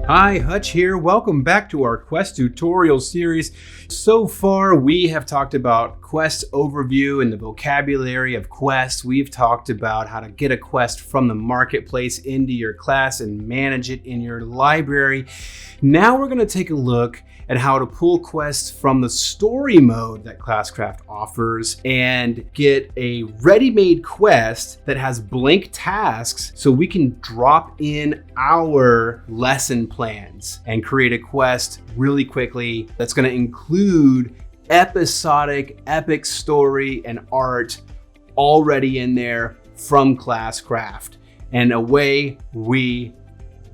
Hi, Hutch here. Welcome back to our Quest tutorial series. So far, we have talked about Quest overview and the vocabulary of Quest. We've talked about how to get a quest from the marketplace into your class and manage it in your library. Now we're going to take a look at how to pull quests from the story mode that Classcraft offers and get a ready-made quest that has blank tasks so we can drop in our lesson plans and create a quest really quickly that's going to include episodic, epic story and art already in there from Classcraft. And away we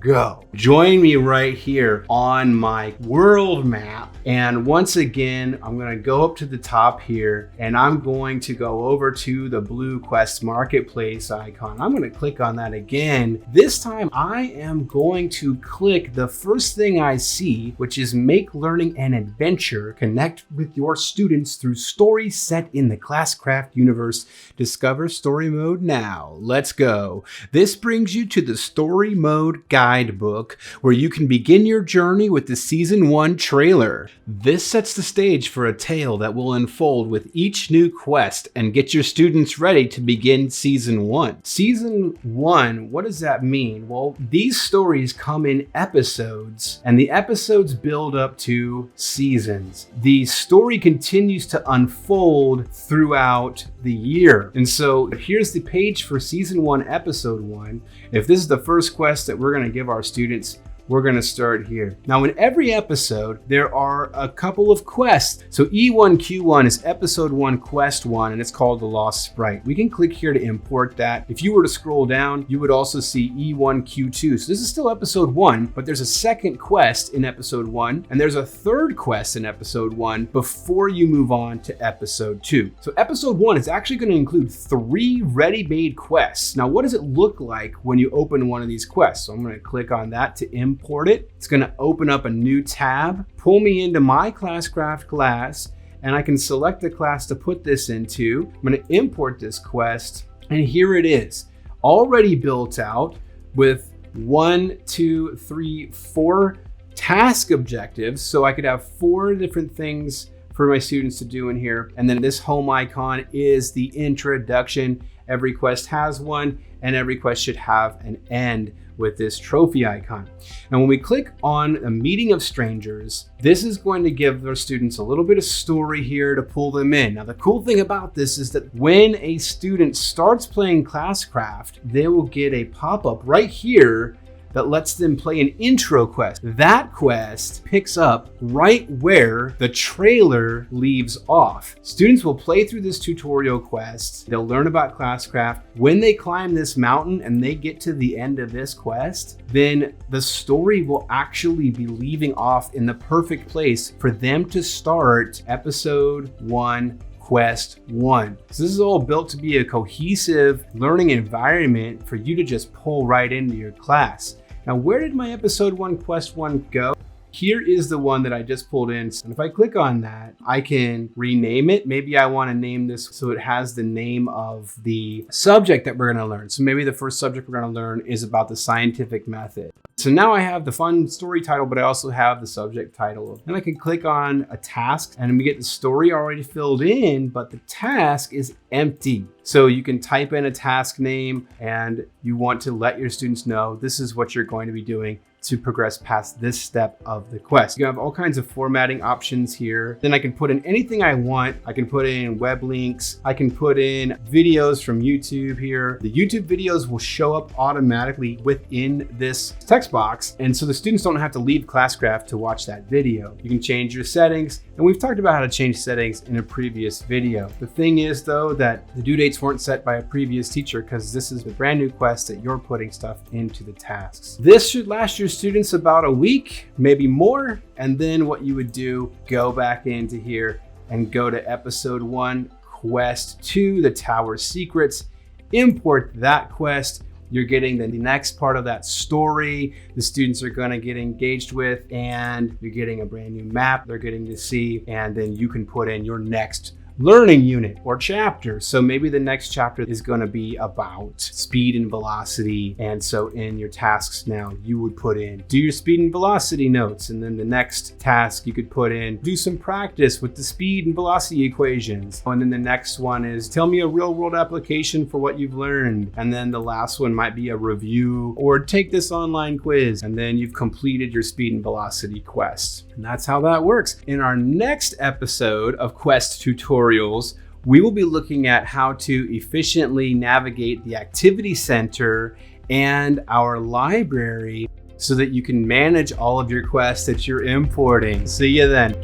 go. Join me right here on my world map. And once again, I'm going to go up to the top here and I'm going to go over to the blue Quest Marketplace icon. I'm going to click on that again. This time I am going to click the first thing I see, which is Make Learning an Adventure. Connect with your students through stories set in the Classcraft universe. Discover story mode now. Let's go. This brings you to the story mode guidebook, where you can begin your journey with the Season 1 trailer. This sets the stage for a tale that will unfold with each new quest and get your students ready to begin Season 1. Season 1, what does that mean? Well, these stories come in episodes, and the episodes build up to seasons. The story continues to unfold throughout the year. And so here's the page for Season 1, Episode 1. If this is the first quest that we're going to give our students, we're going to start here. Now, in every episode, there are a couple of quests. So E1Q1 is Episode 1, Quest 1, and it's called the Lost Sprite. We can click here to import that. If you were to scroll down, you would also see E1Q2. So this is still Episode 1, but there's a second quest in Episode 1, and there's a third quest in Episode 1 before you move on to Episode 2. So Episode 1 is actually going to include 3 ready-made quests. Now, what does it look like when you open one of these quests? So I'm going to click on that to import it. It's going to open up a new tab, pull me into my Classcraft class, and I can select the class to put this into. I'm going to import this quest, and here it is, already built out with 1, 2, 3, 4 task objectives. So I could have 4 different things for my students to do in here. And then this home icon is the introduction. Every quest has one, and every quest should have an end with this trophy icon. Now, when we click on a meeting of strangers, this is going to give our students a little bit of story here to pull them in. Now, the cool thing about this is that when a student starts playing Classcraft, they will get a pop-up right here that lets them play an intro quest. That quest picks up right where the trailer leaves off. Students will play through this tutorial quest. They'll learn about Classcraft. When they climb this mountain and they get to the end of this quest, then the story will actually be leaving off in the perfect place for them to start Episode 1, Quest 1. So this is all built to be a cohesive learning environment for you to just pull right into your class. Now, where did my Episode 1, Quest 1 go? Here is the one that I just pulled in. And if I click on that, I can rename it. Maybe I want to name this so it has the name of the subject that we're going to learn. So maybe the first subject we're going to learn is about the scientific method. So now I have the fun story title, but I also have the subject title. And I can click on a task and we get the story already filled in, but the task is empty. So you can type in a task name and you want to let your students know this is what you're going to be doing to progress past this step of the quest. You have all kinds of formatting options here. Then I can put in anything I want. I can put in web links. I can put in videos from YouTube here. The YouTube videos will show up automatically within this text box. And so the students don't have to leave Classcraft to watch that video. You can change your settings. And we've talked about how to change settings in a previous video. The thing is though, that the due dates weren't set by a previous teacher because this is a brand new quest that you're putting stuff into the tasks. This should last your students about a week, maybe more. And then what you would do, go back into here and go to Episode 1, Quest 2, the Tower Secrets, import that quest. You're getting the next part of that story the students are going to get engaged with, and you're getting a brand new map they're getting to see, and then you can put in your next learning unit or chapter. So maybe the next chapter is going to be about speed and velocity. And so in your tasks now, you would put in, do your speed and velocity notes. And then the next task you could put in, do some practice with the speed and velocity equations. And then the next one is, tell me a real world application for what you've learned. And then the last one might be a review or take this online quiz. And then you've completed your speed and velocity quest. And that's how that works. In our next episode of Quest Tutorials, we will be looking at how to efficiently navigate the activity center and our library so that you can manage all of your quests that you're importing. See you then.